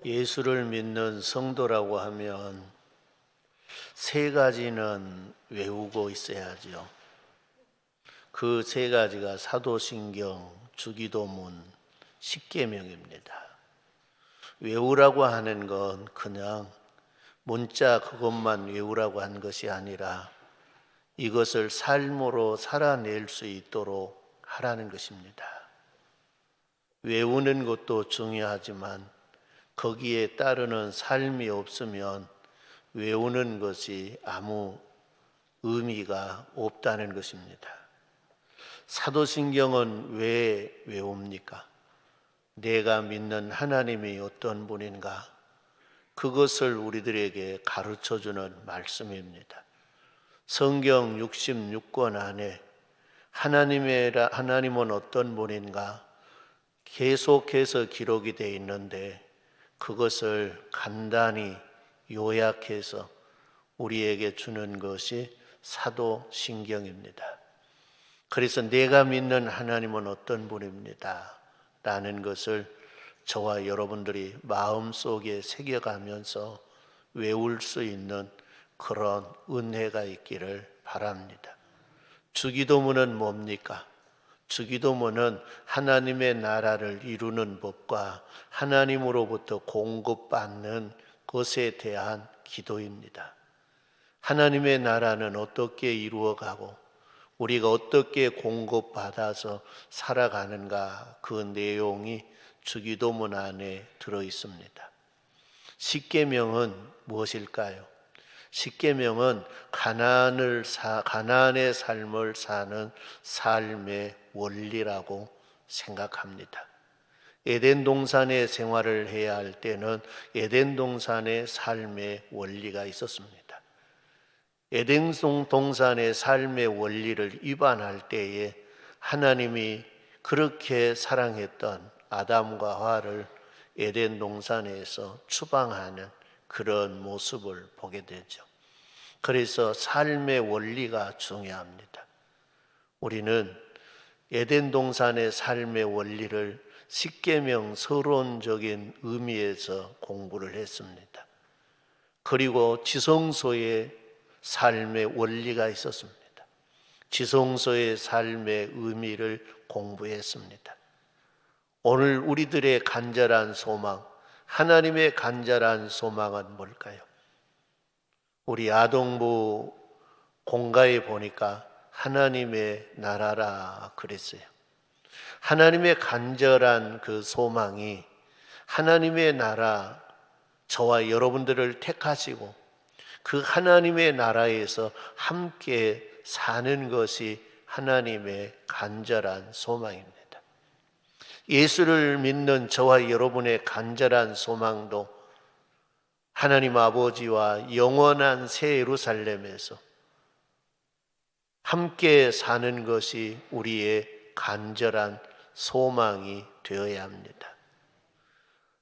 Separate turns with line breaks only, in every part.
예수를 믿는 성도라고 하면 세 가지는 외우고 있어야죠. 그 세 가지가 사도신경, 주기도문, 십계명입니다. 외우라고 하는 건 그냥 문자 그것만 외우라고 한 것이 아니라 이것을 삶으로 살아낼 수 있도록 하라는 것입니다. 외우는 것도 중요하지만 거기에 따르는 삶이 없으면 외우는 것이 아무 의미가 없다는 것입니다. 사도신경은 왜 외웁니까? 내가 믿는 하나님이 어떤 분인가? 그것을 우리들에게 가르쳐주는 말씀입니다. 성경 66권 안에 하나님은 어떤 분인가? 계속해서 기록이 되어 있는데 그것을 간단히 요약해서 우리에게 주는 것이 사도신경입니다. 그래서 내가 믿는 하나님은 어떤 분입니다 라는 것을 저와 여러분들이 마음속에 새겨가면서 외울 수 있는 그런 은혜가 있기를 바랍니다. 주기도문은 뭡니까? 주기도문은 하나님의 나라를 이루는 법과 하나님으로부터 공급받는 것에 대한 기도입니다. 하나님의 나라는 어떻게 이루어가고 우리가 어떻게 공급받아서 살아가는가, 그 내용이 주기도문 안에 들어 있습니다. 십계명은 무엇일까요? 십계명은 가나안의 삶을 사는 삶의 원리라고 생각합니다. 에덴 동산의 생활을 해야 할 때는 에덴 동산의 삶의 원리가 있었습니다. 에덴 동산의 삶의 원리를 위반할 때에 하나님이 그렇게 사랑했던 아담과 하와를 에덴 동산에서 추방하는 그런 모습을 보게 되죠. 그래서 삶의 원리가 중요합니다. 우리는 에덴 동산의 삶의 원리를 십계명 서론적인 의미에서 공부를 했습니다. 그리고 지성소의 삶의 원리가 있었습니다. 지성소의 삶의 의미를 공부했습니다. 오늘 우리들의 간절한 소망, 하나님의 간절한 소망은 뭘까요? 우리 아동부 공가에 보니까 하나님의 나라라 그랬어요. 하나님의 간절한 그 소망이 하나님의 나라, 저와 여러분들을 택하시고 그 하나님의 나라에서 함께 사는 것이 하나님의 간절한 소망입니다. 예수를 믿는 저와 여러분의 간절한 소망도 하나님 아버지와 영원한 새 예루살렘에서 함께 사는 것이 우리의 간절한 소망이 되어야 합니다.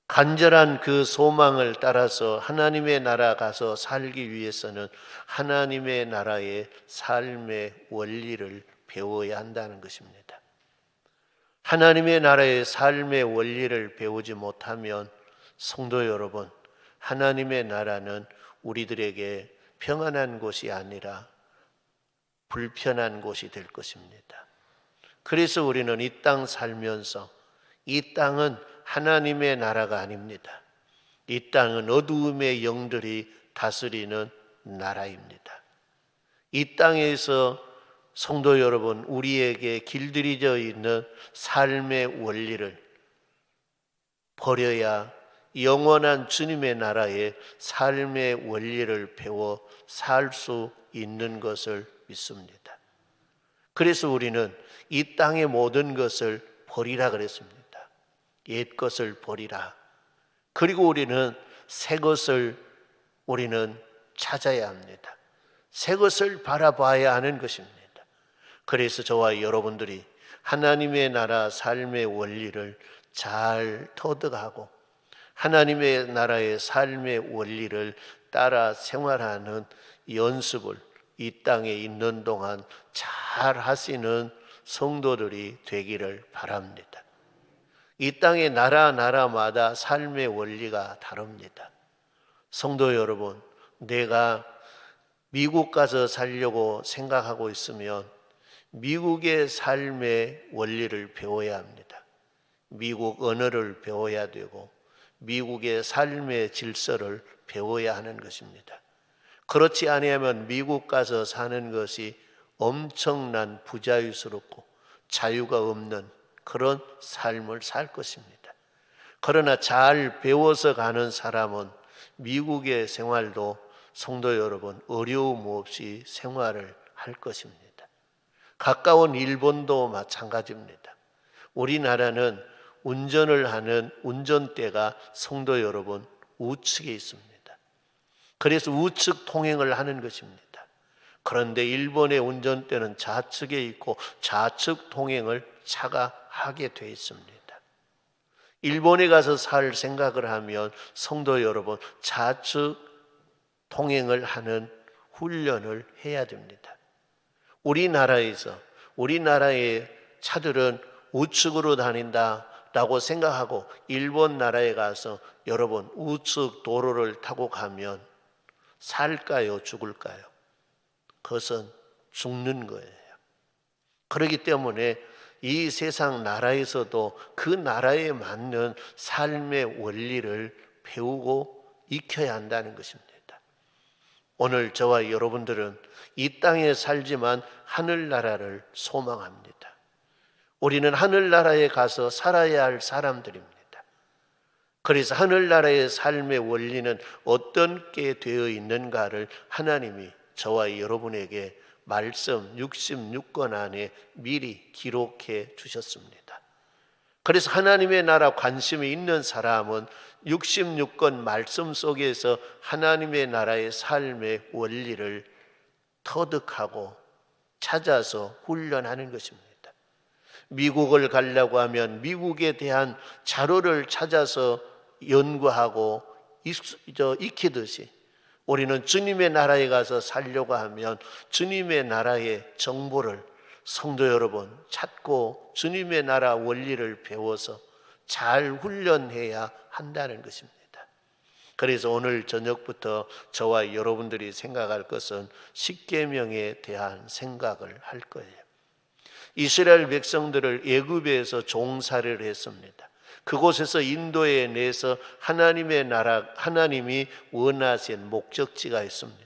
간절한 그 소망을 따라서 하나님의 나라 가서 살기 위해서는 하나님의 나라의 삶의 원리를 배워야 한다는 것입니다. 하나님의 나라의 삶의 원리를 배우지 못하면 성도 여러분, 하나님의 나라는 우리들에게 평안한 곳이 아니라 불편한 곳이 될 것입니다. 그래서 우리는 이 땅 살면서 이 땅은 하나님의 나라가 아닙니다. 이 땅은 어두움의 영들이 다스리는 나라입니다. 이 땅에서 성도 여러분, 우리에게 길들여져 있는 삶의 원리를 버려야 영원한 주님의 나라의 삶의 원리를 배워 살 수 있는 것을 믿습니다. 그래서 우리는 이 땅의 모든 것을 버리라 그랬습니다. 옛 것을 버리라. 그리고 우리는 새 것을 찾아야 합니다. 새 것을 바라봐야 하는 것입니다. 그래서 저와 여러분들이 하나님의 나라 삶의 원리를 잘 터득하고 하나님의 나라의 삶의 원리를 따라 생활하는 연습을 이 땅에 있는 동안 잘 하시는 성도들이 되기를 바랍니다. 이 땅의 나라마다 삶의 원리가 다릅니다. 성도 여러분, 내가 미국 가서 살려고 생각하고 있으면 미국의 삶의 원리를 배워야 합니다. 미국 언어를 배워야 되고 미국의 삶의 질서를 배워야 하는 것입니다. 그렇지 아니하면 미국 가서 사는 것이 엄청난 부자유스럽고 자유가 없는 그런 삶을 살 것입니다. 그러나 잘 배워서 가는 사람은 미국의 생활도 성도 여러분 어려움 없이 생활을 할 것입니다. 가까운 일본도 마찬가지입니다. 우리나라는 운전을 하는 운전대가 성도 여러분 우측에 있습니다. 그래서 우측 통행을 하는 것입니다. 그런데 일본의 운전대는 좌측에 있고 좌측 통행을 차가 하게 되어 있습니다. 일본에 가서 살 생각을 하면 성도 여러분 좌측 통행을 하는 훈련을 해야 됩니다. 우리나라의 차들은 우측으로 다닌다라고 생각하고 일본 나라에 가서 여러분 우측 도로를 타고 가면 살까요? 죽을까요? 그것은 죽는 거예요. 그렇기 때문에 이 세상 나라에서도 그 나라에 맞는 삶의 원리를 배우고 익혀야 한다는 것입니다. 오늘 저와 여러분들은 이 땅에 살지만 하늘나라를 소망합니다. 우리는 하늘나라에 가서 살아야 할 사람들입니다. 그래서 하늘나라의 삶의 원리는 어떤 게 되어 있는가를 하나님이 저와 여러분에게 말씀 66권 안에 미리 기록해 주셨습니다. 그래서 하나님의 나라 관심이 있는 사람은 66권 말씀 속에서 하나님의 나라의 삶의 원리를 터득하고 찾아서 훈련하는 것입니다. 미국을 가려고 하면 미국에 대한 자료를 찾아서 연구하고 익히듯이 우리는 주님의 나라에 가서 살려고 하면 주님의 나라의 정보를 성도 여러분 찾고 주님의 나라 원리를 배워서 잘 훈련해야 한다는 것입니다. 그래서 오늘 저녁부터 저와 여러분들이 생각할 것은 십계명에 대한 생각을 할 거예요. 이스라엘 백성들을 애굽에서 종살이를 했습니다. 그곳에서 인도에 내서 하나님의 나라, 하나님이 원하신 목적지가 있습니다.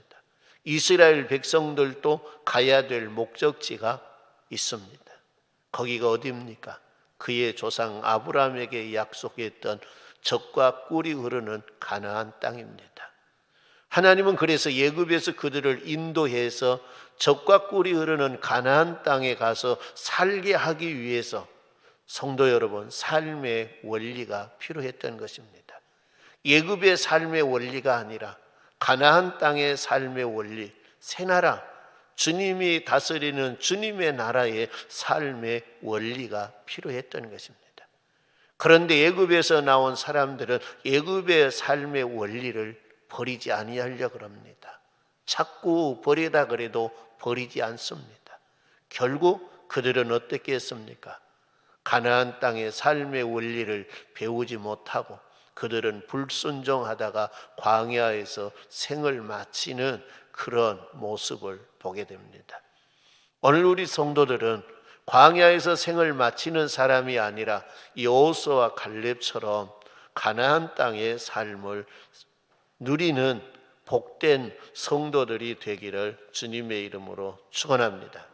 이스라엘 백성들도 가야 될 목적지가 있습니다. 거기가 어디입니까? 그의 조상 아브라함에게 약속했던 젖과 꿀이 흐르는 가나안 땅입니다. 하나님은 그래서 애굽에서 그들을 인도해서 젖과 꿀이 흐르는 가나안 땅에 가서 살게 하기 위해서 성도 여러분 삶의 원리가 필요했던 것입니다. 애굽의 삶의 원리가 아니라 가나안 땅의 삶의 원리, 새 나라, 주님이 다스리는 주님의 나라의 삶의 원리가 필요했던 것입니다. 그런데 애굽에서 나온 사람들은 애굽의 삶의 원리를 버리지 아니하려고 합니다. 자꾸 버리다 그래도 버리지 않습니다. 결국 그들은 어떻게 했습니까? 가나안 땅의 삶의 원리를 배우지 못하고 그들은 불순종하다가 광야에서 생을 마치는 그런 모습을 보게 됩니다. 오늘 우리 성도들은 광야에서 생을 마치는 사람이 아니라 여호수아와 갈렙처럼 가나안 땅의 삶을 누리는 복된 성도들이 되기를 주님의 이름으로 축원합니다.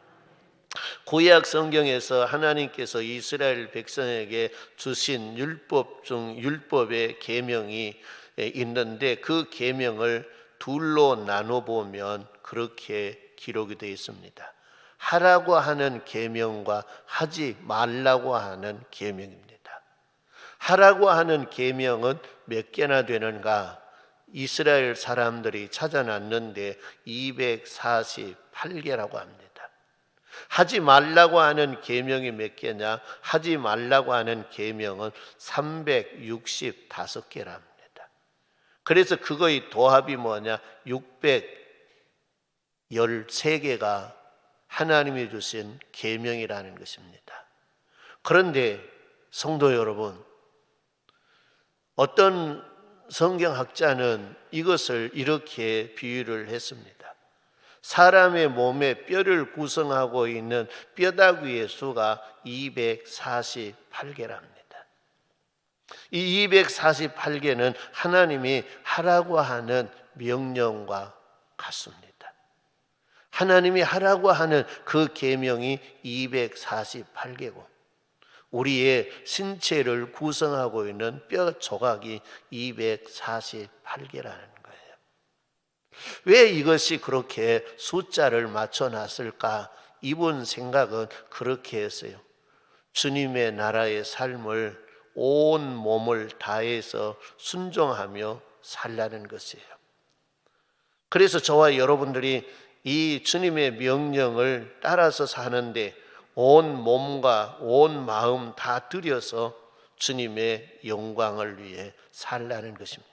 구약 성경에서 하나님께서 이스라엘 백성에게 주신 율법 중 율법의 계명이 있는데 그 계명을 둘로 나눠 보면 그렇게 기록이 되어 있습니다. 하라고 하는 계명과 하지 말라고 하는 계명입니다. 하라고 하는 계명은 몇 개나 되는가? 이스라엘 사람들이 찾아놨는데 248개라고 합니다. 하지 말라고 하는 계명이 몇 개냐? 하지 말라고 하는 계명은 365개랍니다. 그래서 그거의 도합이 뭐냐? 613개가 하나님이 주신 계명이라는 것입니다. 그런데 성도 여러분, 어떤 성경학자는 이것을 이렇게 비유를 했습니다. 사람의 몸에 뼈를 구성하고 있는 뼈다귀의 수가 248개랍니다. 이 248개는 하나님이 하라고 하는 명령과 같습니다. 하나님이 하라고 하는 그 계명이 248개고 우리의 신체를 구성하고 있는 뼈 조각이 248개라는 거예요. 왜 이것이 그렇게 숫자를 맞춰놨을까? 이분 생각은 그렇게 했어요. 주님의 나라의 삶을 온 몸을 다해서 순종하며 살라는 것이에요. 그래서 저와 여러분들이 이 주님의 명령을 따라서 사는데 온 몸과 온 마음 다 들여서 주님의 영광을 위해 살라는 것입니다.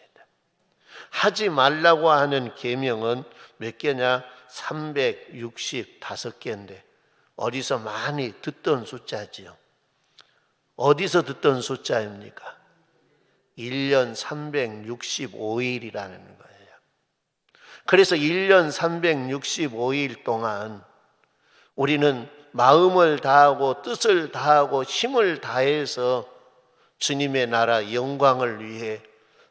하지 말라고 하는 계명은 몇 개냐? 365개인데 어디서 많이 듣던 숫자지요. 어디서 듣던 숫자입니까? 1년 365일이라는 거예요. 그래서 1년 365일 동안 우리는 마음을 다하고 뜻을 다하고 힘을 다해서 주님의 나라 영광을 위해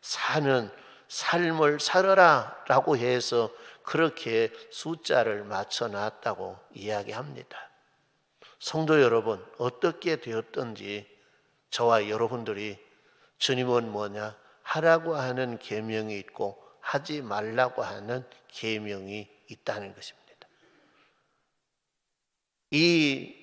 사는 삶을 살아라 라고 해서 그렇게 숫자를 맞춰놨다고 이야기합니다. 성도 여러분, 어떻게 되었든지 저와 여러분들이 주님은 뭐냐? 하라고 하는 계명이 있고 하지 말라고 하는 계명이 있다는 것입니다. 이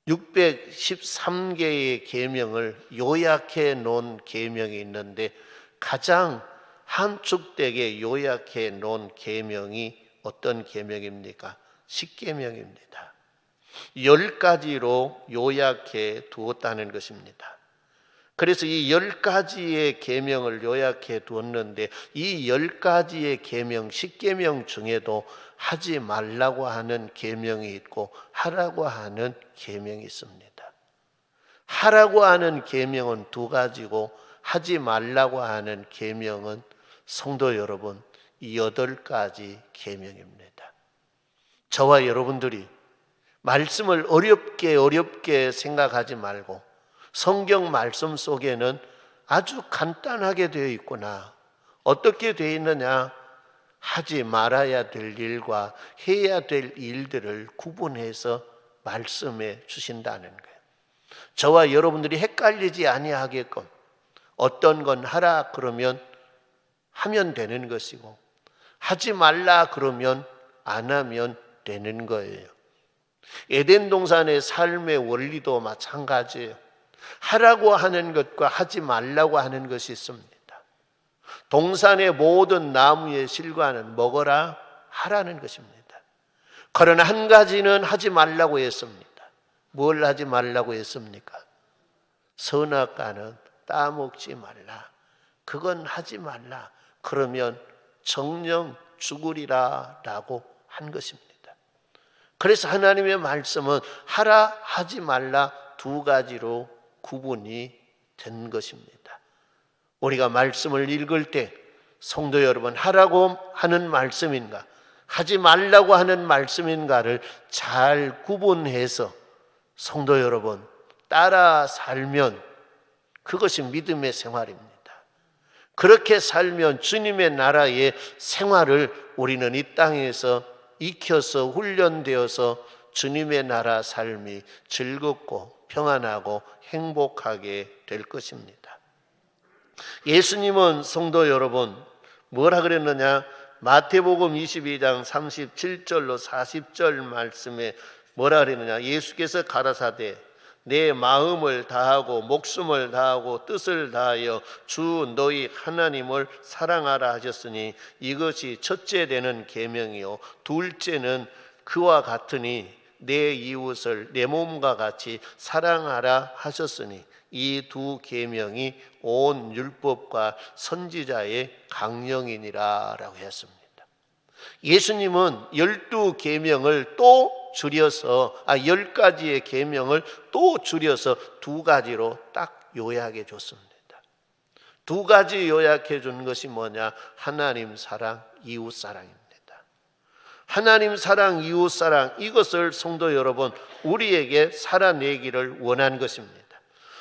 613개의 계명을 요약해 놓은 계명이 있는데 가장 함축되게 요약해 놓은 계명이 어떤 계명입니까? 십계명입니다. 10가지로 요약해 두었다는 것입니다. 그래서 이 10가지의 계명을 요약해 두었는데 이 10가지의 계명, 십계명 중에도 하지 말라고 하는 계명이 있고 하라고 하는 계명이 있습니다. 하라고 하는 계명은 2가지고 하지 말라고 하는 계명은 성도 여러분 8가지 계명입니다. 저와 여러분들이 말씀을 어렵게 생각하지 말고 성경 말씀 속에는 아주 간단하게 되어 있구나. 어떻게 되어 있느냐? 하지 말아야 될 일과 해야 될 일들을 구분해서 말씀해 주신다는 거예요. 저와 여러분들이 헷갈리지 아니하게끔 어떤 건 하라 그러면 하면 되는 것이고 하지 말라 그러면 안 하면 되는 거예요. 에덴 동산의 삶의 원리도 마찬가지예요. 하라고 하는 것과 하지 말라고 하는 것이 있습니다. 동산의 모든 나무의 실과는 먹어라 하라는 것입니다. 그러나 한 가지는 하지 말라고 했습니다. 뭘 하지 말라고 했습니까? 선악과는 따먹지 말라. 그건 하지 말라. 그러면 정령 죽으리라 라고 한 것입니다. 그래서 하나님의 말씀은 하라 하지 말라 2가지로 구분이 된 것입니다. 우리가 말씀을 읽을 때 성도 여러분 하라고 하는 말씀인가 하지 말라고 하는 말씀인가를 잘 구분해서 성도 여러분 따라 살면 그것이 믿음의 생활입니다. 그렇게 살면 주님의 나라의 생활을 우리는 이 땅에서 익혀서 훈련되어서 주님의 나라 삶이 즐겁고 평안하고 행복하게 될 것입니다. 예수님은 성도 여러분 뭐라 그랬느냐? 마태복음 22장 37절로 40절 말씀에 뭐라 그랬느냐? 예수께서 가라사대 내 마음을 다하고 목숨을 다하고 뜻을 다하여 주 너희 하나님을 사랑하라 하셨으니 이것이 첫째 되는 계명이요 둘째는 그와 같으니 내 이웃을 내 몸과 같이 사랑하라 하셨으니 이 2 계명이 온 율법과 선지자의 강령이니라 라고 했습니다. 예수님은 12계명을 또 줄여서 10가지의 계명을 또 줄여서 2가지로 딱 요약해 줬습니다. 두 가지 요약해 준 것이 뭐냐? 하나님 사랑, 이웃 사랑입니다. 하나님 사랑, 이웃 사랑, 이것을 성도 여러분 우리에게 살아내기를 원한 것입니다.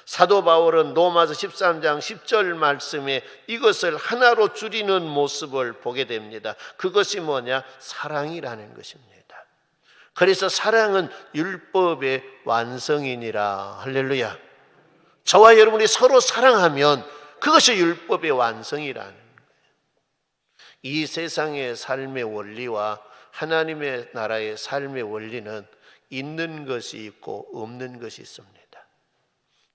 사도 바울은 로마서 13장 10절 말씀에 이것을 하나로 줄이는 모습을 보게 됩니다. 그것이 뭐냐? 사랑이라는 것입니다. 그래서 사랑은 율법의 완성이니라. 할렐루야. 저와 여러분이 서로 사랑하면 그것이 율법의 완성이라는 거예요. 이 세상의 삶의 원리와 하나님의 나라의 삶의 원리는 있는 것이 있고 없는 것이 있습니다.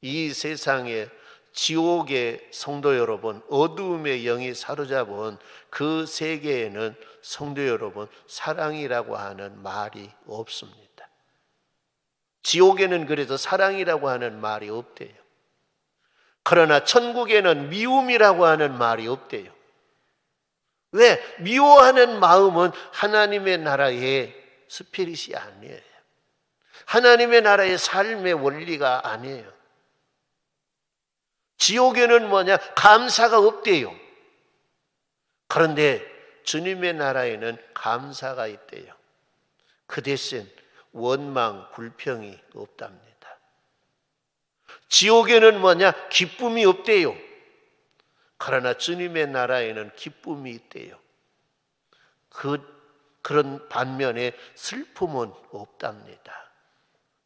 이 세상의 지옥의 성도 여러분, 어두움의 영이 사로잡은 그 세계에는 성도 여러분, 사랑이라고 하는 말이 없습니다. 지옥에는 그래서 사랑이라고 하는 말이 없대요. 그러나 천국에는 미움이라고 하는 말이 없대요. 왜? 미워하는 마음은 하나님의 나라의 스피릿이 아니에요. 하나님의 나라의 삶의 원리가 아니에요. 지옥에는 뭐냐? 감사가 없대요. 그런데 주님의 나라에는 감사가 있대요. 그 대신 원망, 불평이 없답니다. 지옥에는 뭐냐? 기쁨이 없대요. 그러나 주님의 나라에는 기쁨이 있대요. 그런 반면에 슬픔은 없답니다.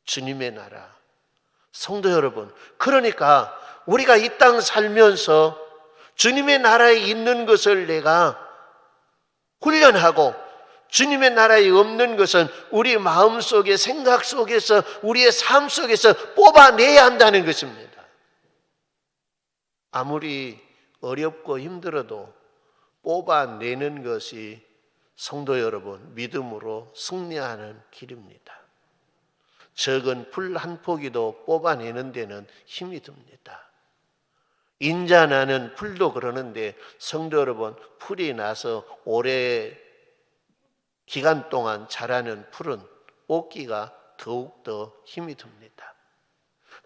주님의 나라. 성도 여러분, 그러니까 우리가 이 땅 살면서 주님의 나라에 있는 것을 내가 훈련하고 주님의 나라에 없는 것은 우리 마음속에 생각 속에서 우리의 삶 속에서 뽑아내야 한다는 것입니다. 아무리 어렵고 힘들어도 뽑아내는 것이 성도 여러분 믿음으로 승리하는 길입니다. 적은 풀 한 포기도 뽑아내는 데는 힘이 듭니다. 인자나는 풀도 그러는데 성도 여러분 풀이 나서 오래 기간 동안 자라는 풀은 뽑기가 더욱더 힘이 듭니다.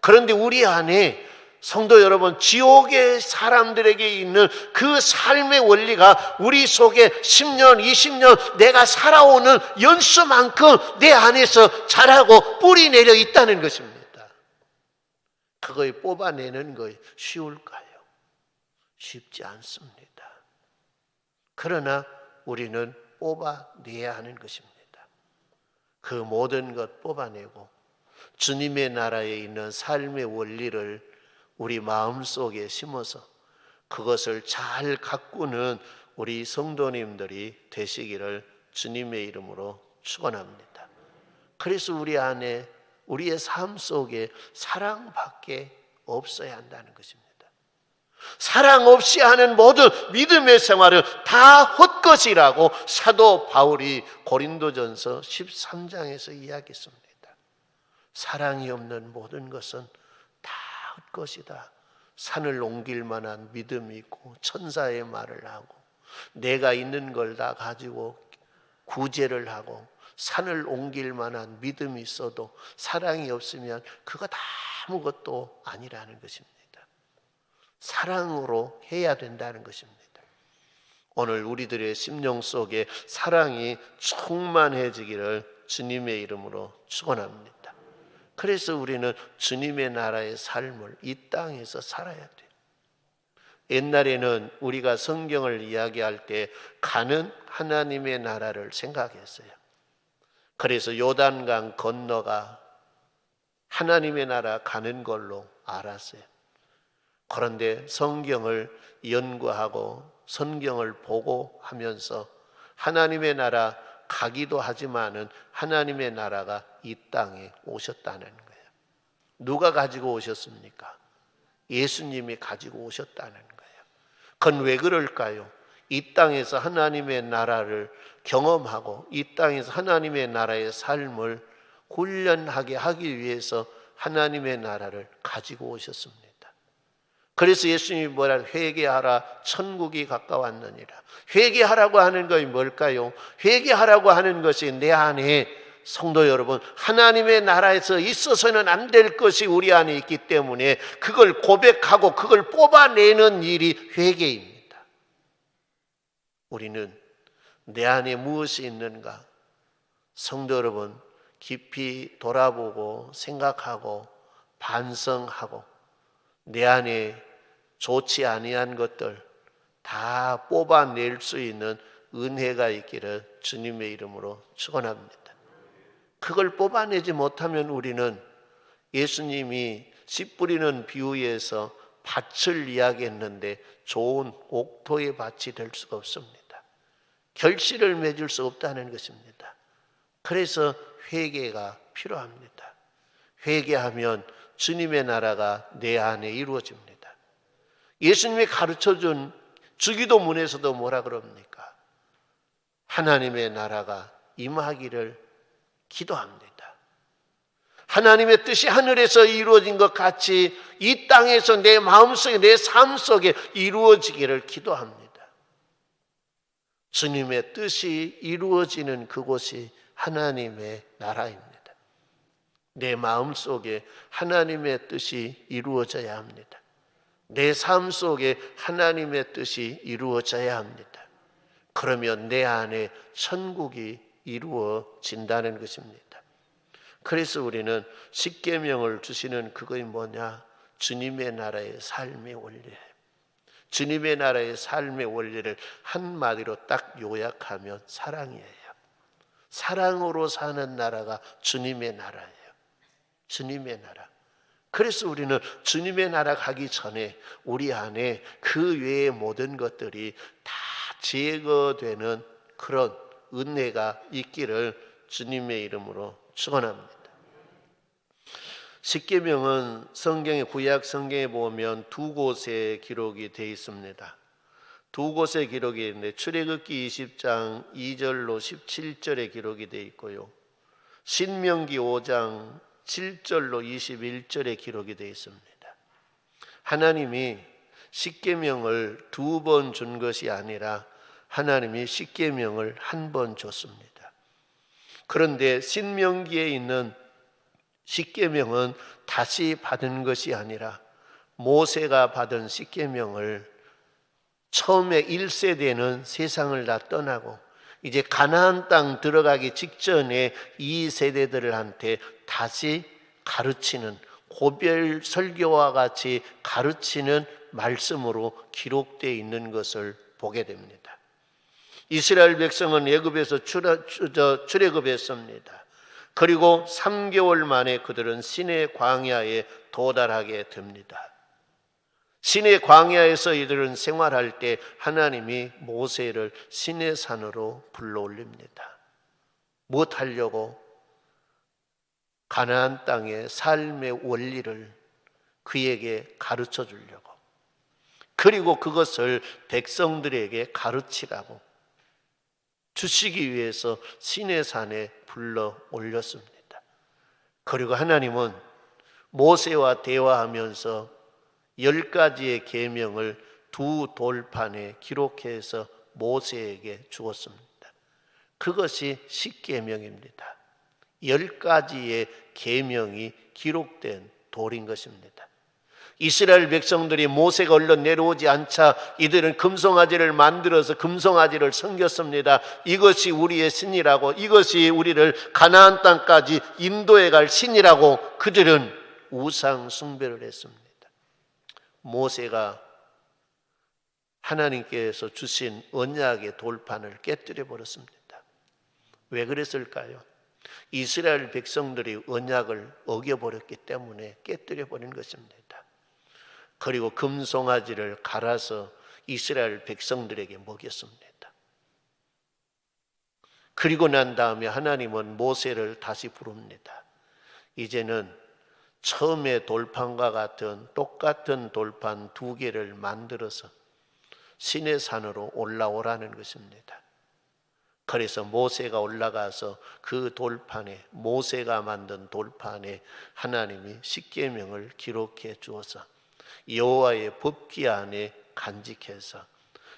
그런데 우리 안에 성도 여러분 지옥의 사람들에게 있는 그 삶의 원리가 우리 속에 10년, 20년 내가 살아오는 연수만큼 내 안에서 자라고 뿌리 내려 있다는 것입니다. 그걸 뽑아내는 거 쉬울까요? 쉽지 않습니다. 그러나 우리는 뽑아내야 하는 것입니다. 그 모든 것 뽑아내고 주님의 나라에 있는 삶의 원리를 우리 마음속에 심어서 그것을 잘 가꾸는 우리 성도님들이 되시기를 주님의 이름으로 축원합니다. 그래서 우리 안에 우리의 삶 속에 사랑밖에 없어야 한다는 것입니다. 사랑 없이 하는 모든 믿음의 생활은 다 헛것이라고 사도 바울이 고린도전서 13장에서 이야기했습니다. 사랑이 없는 모든 것은 다 헛것이다. 산을 옮길 만한 믿음이 있고 천사의 말을 하고 내가 있는 걸 다 가지고 구제를 하고 산을 옮길 만한 믿음이 있어도 사랑이 없으면 그거 다 아무것도 아니라는 것입니다. 사랑으로 해야 된다는 것입니다. 오늘 우리들의 심령 속에 사랑이 충만해지기를 주님의 이름으로 축원합니다. 그래서 우리는 주님의 나라의 삶을 이 땅에서 살아야 돼요. 옛날에는 우리가 성경을 이야기할 때 가는 하나님의 나라를 생각했어요. 그래서 요단강 건너가 하나님의 나라 가는 걸로 알았어요. 그런데 성경을 연구하고 성경을 보고 하면서 하나님의 나라 가기도 하지만은 하나님의 나라가 이 땅에 오셨다는 거예요. 누가 가지고 오셨습니까? 예수님이 가지고 오셨다는 거예요. 그건 왜 그럴까요? 이 땅에서 하나님의 나라를 경험하고 이 땅에서 하나님의 나라의 삶을 훈련하게 하기 위해서 하나님의 나라를 가지고 오셨습니다. 그래서 예수님이 뭐라 회개하라 천국이 가까웠느니라. 회개하라고 하는 것이 뭘까요? 회개하라고 하는 것이 내 안에 성도 여러분, 하나님의 나라에서 있어서는 안 될 것이 우리 안에 있기 때문에 그걸 고백하고 그걸 뽑아내는 일이 회개입니다. 우리는 내 안에 무엇이 있는가? 성도 여러분, 깊이 돌아보고 생각하고 반성하고 내 안에 좋지 아니한 것들 다 뽑아낼 수 있는 은혜가 있기를 주님의 이름으로 축원합니다. 그걸 뽑아내지 못하면 우리는 예수님이 씨 뿌리는 비유에서 밭을 이야기했는데 좋은 옥토의 밭이 될 수가 없습니다. 결실을 맺을 수 없다는 것입니다. 그래서 회개가 필요합니다. 회개하면 주님의 나라가 내 안에 이루어집니다. 예수님이 가르쳐준 주기도문에서도 뭐라 그럽니까? 하나님의 나라가 임하기를 기도합니다. 하나님의 뜻이 하늘에서 이루어진 것 같이 이 땅에서 내 마음속에 내 삶 속에 이루어지기를 기도합니다. 주님의 뜻이 이루어지는 그곳이 하나님의 나라입니다. 내 마음 속에 하나님의 뜻이 이루어져야 합니다. 내 삶 속에 하나님의 뜻이 이루어져야 합니다. 그러면 내 안에 천국이 이루어진다는 것입니다. 그래서 우리는 십계명을 주시는 그것이 뭐냐? 주님의 나라의 삶의 원리예요. 주님의 나라의 삶의 원리를 한마디로 딱 요약하면 사랑이에요. 사랑으로 사는 나라가 주님의 나라예요. 주님의 나라. 그래서 우리는 주님의 나라 가기 전에 우리 안에 그 외의 모든 것들이 다 제거되는 그런 은혜가 있기를 주님의 이름으로 축원합니다. 십계명은 성경의 구약 성경에 보면 두 곳에 기록이 되어 있습니다. 두 곳에 기록이 있는데 출애굽기 20장 2절로 17절에 기록이 되어 있고요. 신명기 5장 7절로 21절에 기록이 되어 있습니다. 하나님이 십계명을 두 번 준 것이 아니라 하나님이 십계명을 한 번 줬습니다. 그런데 신명기에 있는 십계명은 다시 받은 것이 아니라 모세가 받은 십계명을 처음에 1세대는 세상을 다 떠나고 이제 가나안 땅 들어가기 직전에 이 세대들한테 다시 가르치는 고별 설교와 같이 가르치는 말씀으로 기록되어 있는 것을 보게 됩니다. 이스라엘 백성은 애굽에서 출애굽했습니다. 그리고 3개월 만에 그들은 시내 광야에 도달하게 됩니다. 시내 광야에서 이들은 생활할 때 하나님이 모세를 시내 산으로 불러올립니다. 무엇하려고? 가나안 땅의 삶의 원리를 그에게 가르쳐 주려고, 그리고 그것을 백성들에게 가르치라고 주시기 위해서 시내산에 불러 올렸습니다. 그리고 하나님은 모세와 대화하면서 10가지의 계명을 두 돌판에 기록해서 모세에게 주었습니다. 그것이 십계명입니다. 10가지의 계명이 기록된 돌인 것입니다. 이스라엘 백성들이 모세가 얼른 내려오지 않자 이들은 금송아지를 만들어서 금송아지를 섬겼습니다. 이것이 우리의 신이라고, 이것이 우리를 가나안 땅까지 인도해 갈 신이라고 그들은 우상 숭배를 했습니다. 모세가 하나님께서 주신 언약의 돌판을 깨뜨려 버렸습니다. 왜 그랬을까요? 이스라엘 백성들이 언약을 어겨버렸기 때문에 깨뜨려 버린 것입니다. 그리고 금송아지를 갈아서 이스라엘 백성들에게 먹였습니다. 그리고 난 다음에 하나님은 모세를 다시 부릅니다. 이제는 처음에 돌판과 같은 똑같은 돌판 2개를 만들어서 시내산으로 올라오라는 것입니다. 그래서 모세가 올라가서 그 돌판에, 모세가 만든 돌판에 하나님이 십계명을 기록해 주어서 여호와의 법궤 안에 간직해서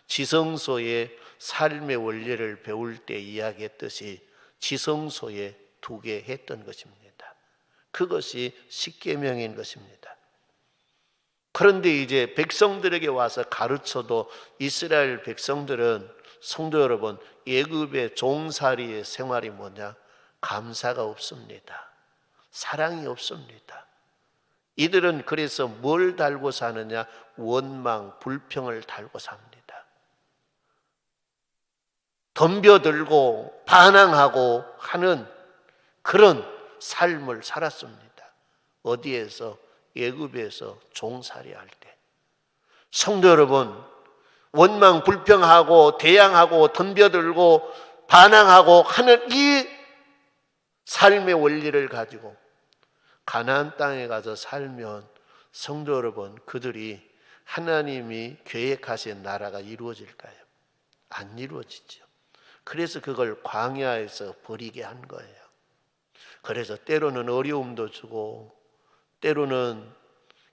지성소의 삶의 원리를 배울 때 이야기했듯이 지성소에 두게 했던 것입니다. 그것이 십계명인 것입니다. 그런데 이제 백성들에게 와서 가르쳐도 이스라엘 백성들은, 성도 여러분, 애굽의 종살이의 생활이 뭐냐? 감사가 없습니다. 사랑이 없습니다. 이들은 그래서 뭘 달고 사느냐? 원망, 불평을 달고 삽니다. 덤벼들고 반항하고 하는 그런 삶을 살았습니다. 어디에서? 애굽에서 종살이 할 때. 성도 여러분, 원망 불평하고 대항하고 덤벼들고 반항하고 하는 이 삶의 원리를 가지고 가나안 땅에 가서 살면, 성도 여러분, 그들이 하나님이 계획하신 나라가 이루어질까요? 안 이루어지죠. 그래서 그걸 광야에서 버리게 한 거예요. 그래서 때로는 어려움도 주고 때로는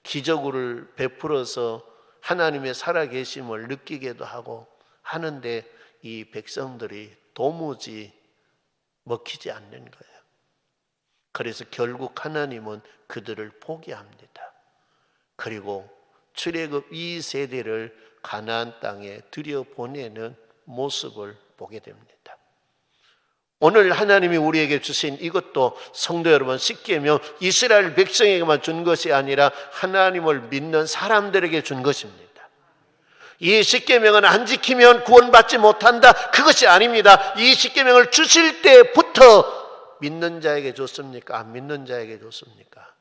기적을 베풀어서 하나님의 살아계심을 느끼게도 하고 하는데, 이 백성들이 도무지 먹히지 않는 거예요. 그래서 결국 하나님은 그들을 포기합니다. 그리고 출애굽 2세대를 가나안 땅에 들여보내는 모습을 보게 됩니다. 오늘 하나님이 우리에게 주신 이것도, 성도 여러분, 십계명 이스라엘 백성에게만 준 것이 아니라 하나님을 믿는 사람들에게 준 것입니다. 이 십계명은 안 지키면 구원받지 못한다, 그것이 아닙니다. 이 십계명을 주실 때부터 믿는 자에게 줬습니까? 안 믿는 자에게 줬습니까?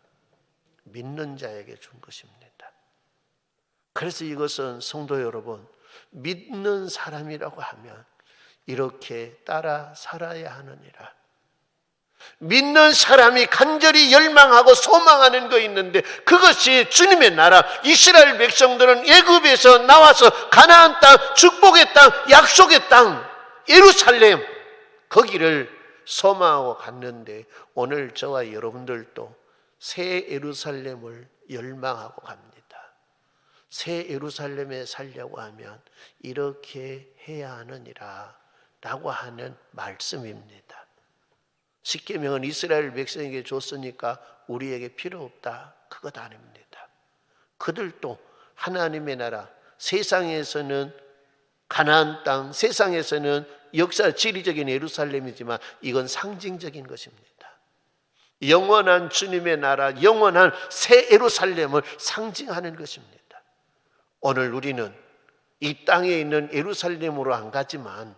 믿는 자에게 준 것입니다. 그래서 이것은, 성도 여러분, 믿는 사람이라고 하면 이렇게 따라 살아야 하느니라. 믿는 사람이 간절히 열망하고 소망하는 거 있는데, 그것이 주님의 나라. 이스라엘 백성들은 애굽에서 나와서 가나안 땅, 축복의 땅, 약속의 땅, 예루살렘, 거기를 소망하고 갔는데, 오늘 저와 여러분들도 새 예루살렘을 열망하고 갑니다. 새 예루살렘에 살려고 하면 이렇게 해야 하느니라 라고 하는 말씀입니다. 십계명은 이스라엘 백성에게 줬으니까 우리에게 필요 없다, 그것 아닙니다. 그들도 하나님의 나라, 세상에서는 가나안 땅, 세상에서는 역사 지리적인 예루살렘이지만 이건 상징적인 것입니다. 영원한 주님의 나라, 영원한 새 예루살렘을 상징하는 것입니다. 오늘 우리는 이 땅에 있는 예루살렘으로 안 가지만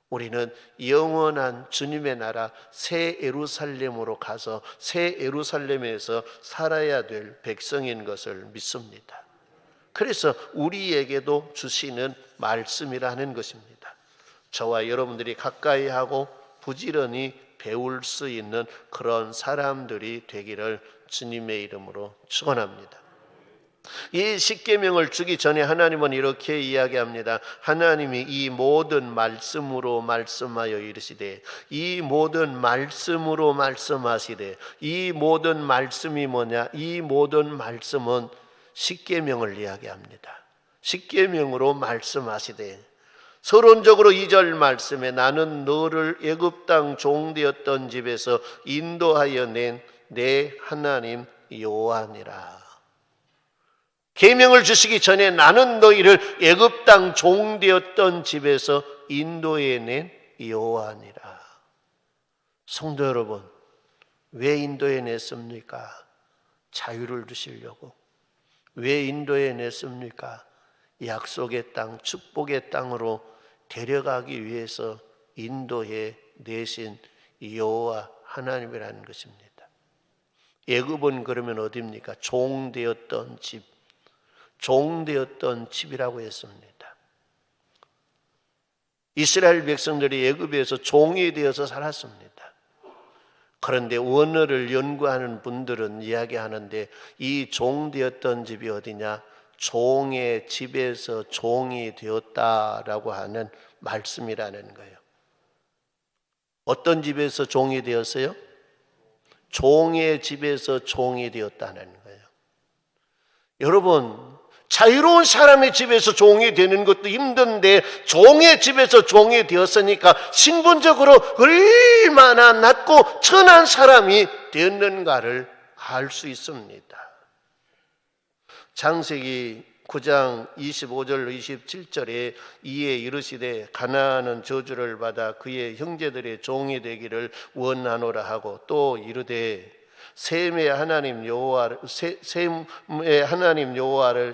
우리는 영원한 주님의 나라 새 예루살렘으로 가서 새 예루살렘에서 살아야 될 백성인 것을 믿습니다. 그래서 우리에게도 주시는 말씀이라는 것입니다. 저와 여러분들이 가까이 하고 부지런히 배울 수 있는 그런 사람들이 되기를 주님의 이름으로 축원합니다. 이 십계명을 주기 전에 하나님은 이렇게 이야기합니다. 하나님이 이 모든 말씀으로 말씀하여 이르시되, 이 모든 말씀으로 말씀하시되, 이 모든 말씀이 뭐냐? 이 모든 말씀은 십계명을 이야기합니다. 십계명으로 말씀하시되, 서론적으로 2절 말씀에 나는 너를 애굽 땅 종되었던 집에서 인도하여 낸 내 하나님 여호와니라. 계명을 주시기 전에 나는 너희를 애굽 땅 종되었던 집에서 인도해 낸 여호와니라. 성도 여러분, 왜 인도해 냈습니까? 자유를 주시려고. 왜 인도해 냈습니까? 약속의 땅, 축복의 땅으로 데려가기 위해서 인도해 내신 여호와 하나님이라는 것입니다. 애굽은 그러면 어디입니까? 종되었던 집, 종되었던 집이라고 했습니다. 이스라엘 백성들이 애굽에서 종이 되어서 살았습니다. 그런데 원어를 연구하는 분들은 이야기하는데, 이 종되었던 집이 어디냐? 종의 집에서 종이 되었다라고 하는 말씀이라는 거예요. 어떤 집에서 종이 되었어요? 종의 집에서 종이 되었다는 거예요. 여러분, 자유로운 사람의 집에서 종이 되는 것도 힘든데 종의 집에서 종이 되었으니까 신분적으로 얼마나 낮고 천한 사람이 되었는가를 알 수 있습니다. 창세기 9장 25절 27절에 이에 이르시되 가나안은 저주를 받아 그의 형제들의 종이 되기를 원하노라 하고, 또 이르되 셈의 하나님 여호와를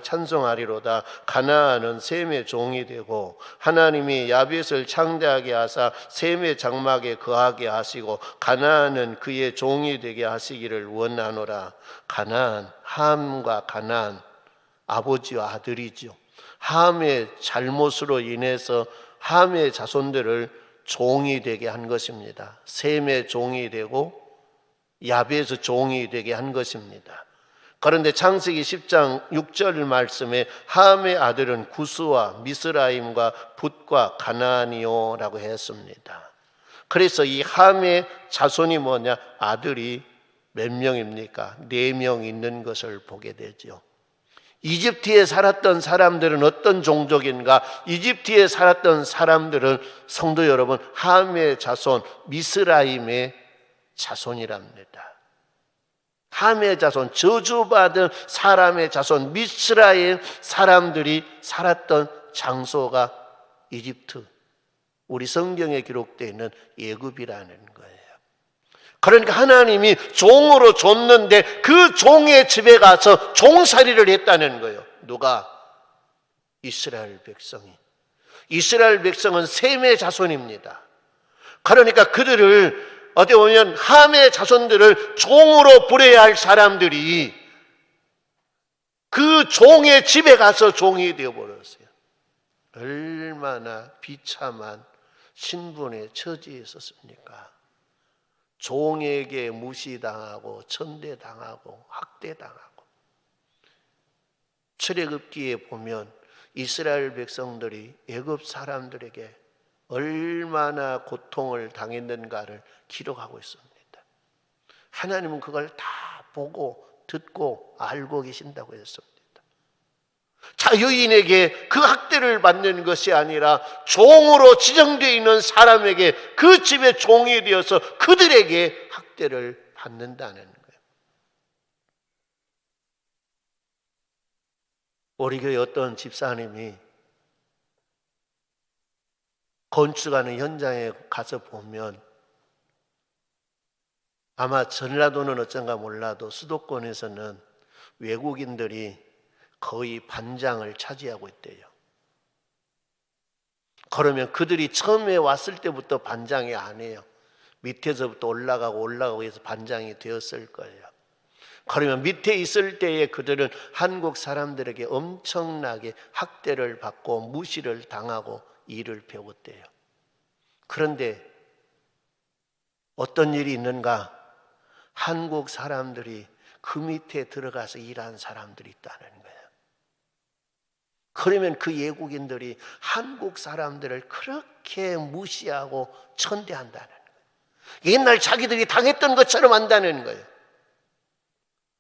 찬송하리로다. 가나안은 셈의 종이 되고 하나님이 야벳을 창대하게 하사 셈의 장막에 거하게 하시고 가나안은 그의 종이 되게 하시기를 원하노라. 가나안, 함과 가나안, 아버지와 아들이죠. 함의 잘못으로 인해서 함의 자손들을 종이 되게 한 것입니다. 셈의 종이 되고 야벳의 종이 되게 한 것입니다. 그런데 창세기 10장 6절 말씀에 함의 아들은 구스와 미스라임과 붓과 가나안이요 라고 했습니다. 그래서 이 함의 자손이 뭐냐? 아들이 몇 명입니까? 4명 있는 것을 보게 되죠. 이집트에 살았던 사람들은 어떤 종족인가? 이집트에 살았던 사람들은 성도 여러분, 함의 자손, 미스라임의 자손이랍니다. 함의 자손, 저주받은 사람의 자손, 미스라임 사람들이 살았던 장소가 이집트, 우리 성경에 기록되어 있는 애굽이라는 거예요. 그러니까 하나님이 종으로 줬는데 그 종의 집에 가서 종살이를 했다는 거예요. 누가? 이스라엘 백성이. 이스라엘 백성은 셈의 자손입니다. 그러니까 그들을 어떻게 보면 함의 자손들을 종으로 부려야 할 사람들이 그 종의 집에 가서 종이 되어버렸어요. 얼마나 비참한 신분의 처지에 있었습니까? 종에게 무시당하고 천대당하고 학대당하고. 출애굽기에 보면 이스라엘 백성들이 애굽 사람들에게 얼마나 고통을 당했는가를 기록하고 있습니다. 하나님은 그걸 다 보고 듣고 알고 계신다고 했습니다. 자유인에게 그 학대를 받는 것이 아니라 종으로 지정되어 있는 사람에게 그 집의 종이 되어서 그들에게 학대를 받는다는 거예요. 우리 교회 어떤 집사님이 건축하는 현장에 가서 보면 아마 전라도는 어쩐가 몰라도 수도권에서는 외국인들이 거의 반장을 차지하고 있대요. 그러면 그들이 처음에 왔을 때부터 반장이 아니에요. 밑에서부터 올라가고 해서 반장이 되었을 거예요. 그러면 밑에 있을 때에 그들은 한국 사람들에게 엄청나게 학대를 받고 무시를 당하고 일을 배웠대요. 그런데 어떤 일이 있는가? 한국 사람들이 그 밑에 들어가서 일한 사람들이 있다는 거예요. 그러면 그 외국인들이 한국 사람들을 그렇게 무시하고 천대한다는 거예요. 옛날 자기들이 당했던 것처럼 한다는 거예요.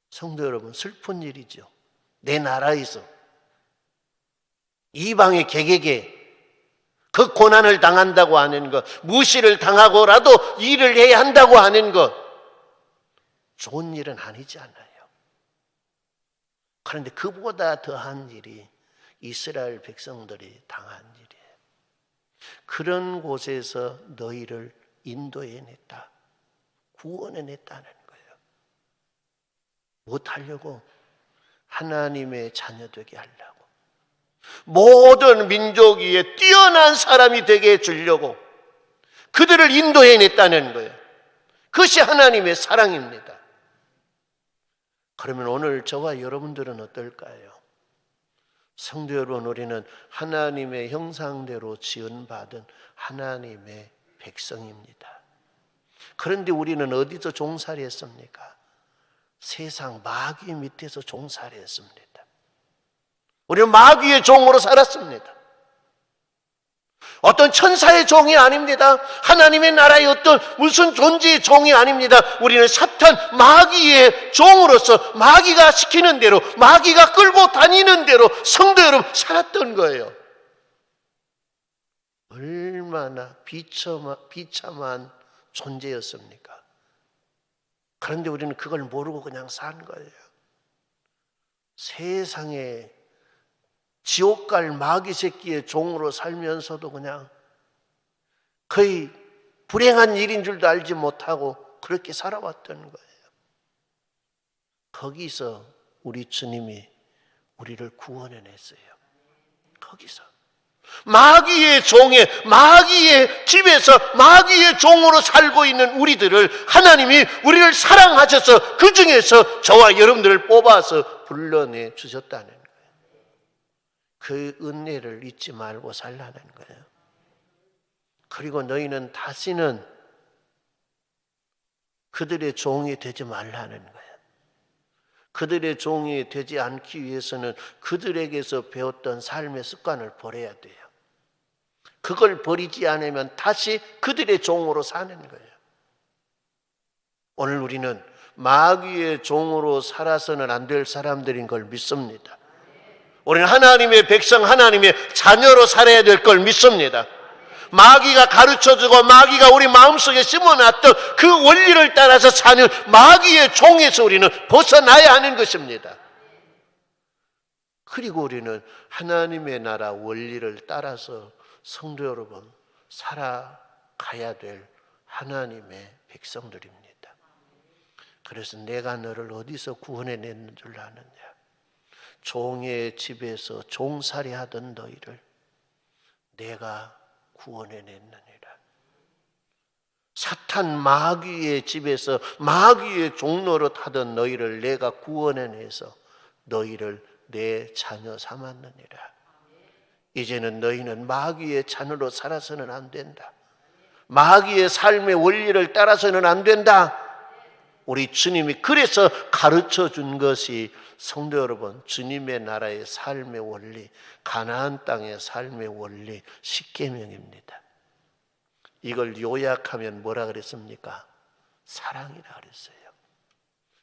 성도 여러분, 슬픈 일이죠. 내 나라에서 이방의 개개개 그 고난을 당한다고 하는 것, 무시를 당하고라도 일을 해야 한다고 하는 것, 좋은 일은 아니지 않아요. 그런데 그보다 더한 일이 이스라엘 백성들이 당한 일이에요. 그런 곳에서 너희를 인도해냈다, 구원해냈다는 거예요. 못하려고? 하나님의 자녀 되게 하려고, 모든 민족 위에 뛰어난 사람이 되게 해주려고 그들을 인도해냈다는 거예요. 그것이 하나님의 사랑입니다. 그러면 오늘 저와 여러분들은 어떨까요? 성도 여러분, 우리는 하나님의 형상대로 지은받은 하나님의 백성입니다. 그런데 우리는 어디서 종살이 했습니까? 세상 마귀 밑에서 종살이 했습니다. 우리는 마귀의 종으로 살았습니다. 어떤 천사의 종이 아닙니다. 하나님의 나라의 어떤 무슨 존재의 종이 아닙니다. 우리는 사탄 마귀의 종으로서 마귀가 시키는 대로, 마귀가 끌고 다니는 대로 성도 여러분 살았던 거예요. 얼마나 비참한 존재였습니까? 그런데 우리는 그걸 모르고 그냥 산 거예요. 세상에 지옥 갈 마귀 새끼의 종으로 살면서도 그냥 거의 불행한 일인 줄도 알지 못하고 그렇게 살아왔던 거예요. 거기서 우리 주님이 우리를 구원해냈어요. 거기서 마귀의 종에, 마귀의 집에서 마귀의 종으로 살고 있는 우리들을 하나님이 우리를 사랑하셔서 그 중에서 저와 여러분들을 뽑아서 불러내 주셨다는 거예요. 그 은혜를 잊지 말고 살라는 거예요. 그리고 너희는 다시는 그들의 종이 되지 말라는 거예요. 그들의 종이 되지 않기 위해서는 그들에게서 배웠던 삶의 습관을 버려야 돼요. 그걸 버리지 않으면 다시 그들의 종으로 사는 거예요. 오늘 우리는 마귀의 종으로 살아서는 안 될 사람들인 걸 믿습니다. 우리는 하나님의 백성, 하나님의 자녀로 살아야 될 걸 믿습니다. 마귀가 가르쳐주고 마귀가 우리 마음속에 심어놨던 그 원리를 따라서 사는 마귀의 종에서 우리는 벗어나야 하는 것입니다. 그리고 우리는 하나님의 나라 원리를 따라서 성도 여러분 살아가야 될 하나님의 백성들입니다. 그래서 내가 너를 어디서 구원해냈는 줄 아느냐? 종의 집에서 종살이 하던 너희를 내가 구원해냈느니라. 사탄 마귀의 집에서 마귀의 종노릇 하던 너희를 내가 구원해내서 너희를 내 자녀 삼았느니라. 이제는 너희는 마귀의 자녀로 살아서는 안 된다. 마귀의 삶의 원리를 따라서는 안 된다. 우리 주님이 그래서 가르쳐 준 것이 성도 여러분, 주님의 나라의 삶의 원리, 가나안 땅의 삶의 원리, 십계명입니다. 이걸 요약하면 뭐라 그랬습니까? 사랑이라 그랬어요.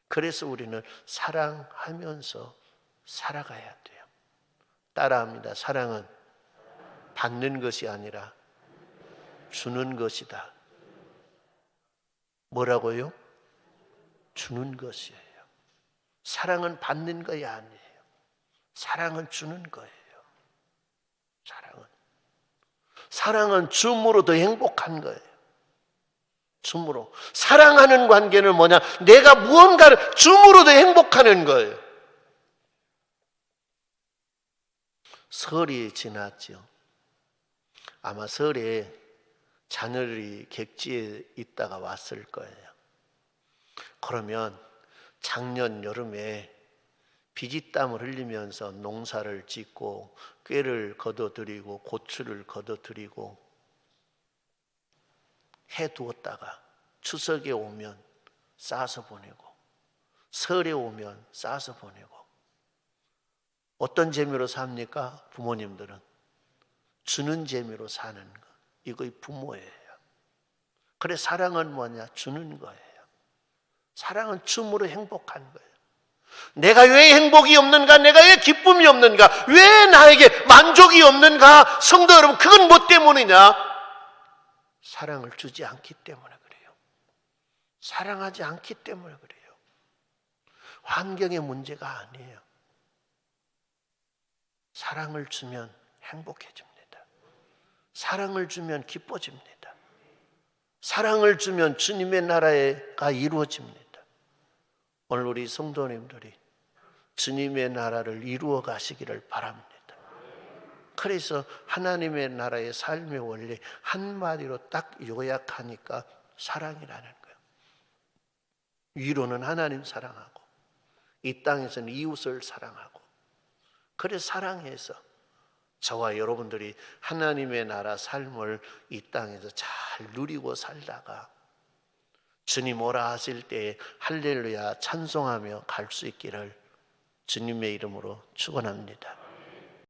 그래서 우리는 사랑하면서 살아가야 돼요. 따라합니다. 사랑은 받는 것이 아니라 주는 것이다. 뭐라고요? 주는 것이에요. 사랑은 받는 것이 아니에요. 사랑은 주는 거예요. 사랑은 줌으로 더 행복한 거예요. 줌으로. 사랑하는 관계는 뭐냐? 내가 무언가를 줌으로 더 행복하는 거예요. 설이 지났죠. 아마 설에 자녀들이 객지에 있다가 왔을 거예요. 그러면 작년 여름에 비지땀을 흘리면서 농사를 짓고 꾀를 거둬들이고 고추를 거둬들이고 해두었다가 추석에 오면 싸서 보내고 설에 오면 싸서 보내고 어떤 재미로 삽니까? 부모님들은 주는 재미로 사는 거. 이거 부모예요. 그래 사랑은 뭐냐? 주는 거예요. 사랑은 줌으로 행복한 거예요. 내가 왜 행복이 없는가? 내가 왜 기쁨이 없는가? 왜 나에게 만족이 없는가? 성도 여러분, 그건 뭐 때문이냐? 사랑을 주지 않기 때문에 그래요. 사랑하지 않기 때문에 그래요. 환경의 문제가 아니에요. 사랑을 주면 행복해집니다. 사랑을 주면 기뻐집니다. 사랑을 주면 주님의 나라가 이루어집니다. 오늘 우리 성도님들이 주님의 나라를 이루어 가시기를 바랍니다. 그래서 하나님의 나라의 삶의 원리 한마디로 딱 요약하니까 사랑이라는 거예요. 위로는 하나님 사랑하고 이 땅에서는 이웃을 사랑하고 그래서 사랑해서 저와 여러분들이 하나님의 나라 삶을 이 땅에서 잘 누리고 살다가 주님 오라 하실 때에 할렐루야 찬송하며 갈 수 있기를 주님의 이름으로 축원합니다.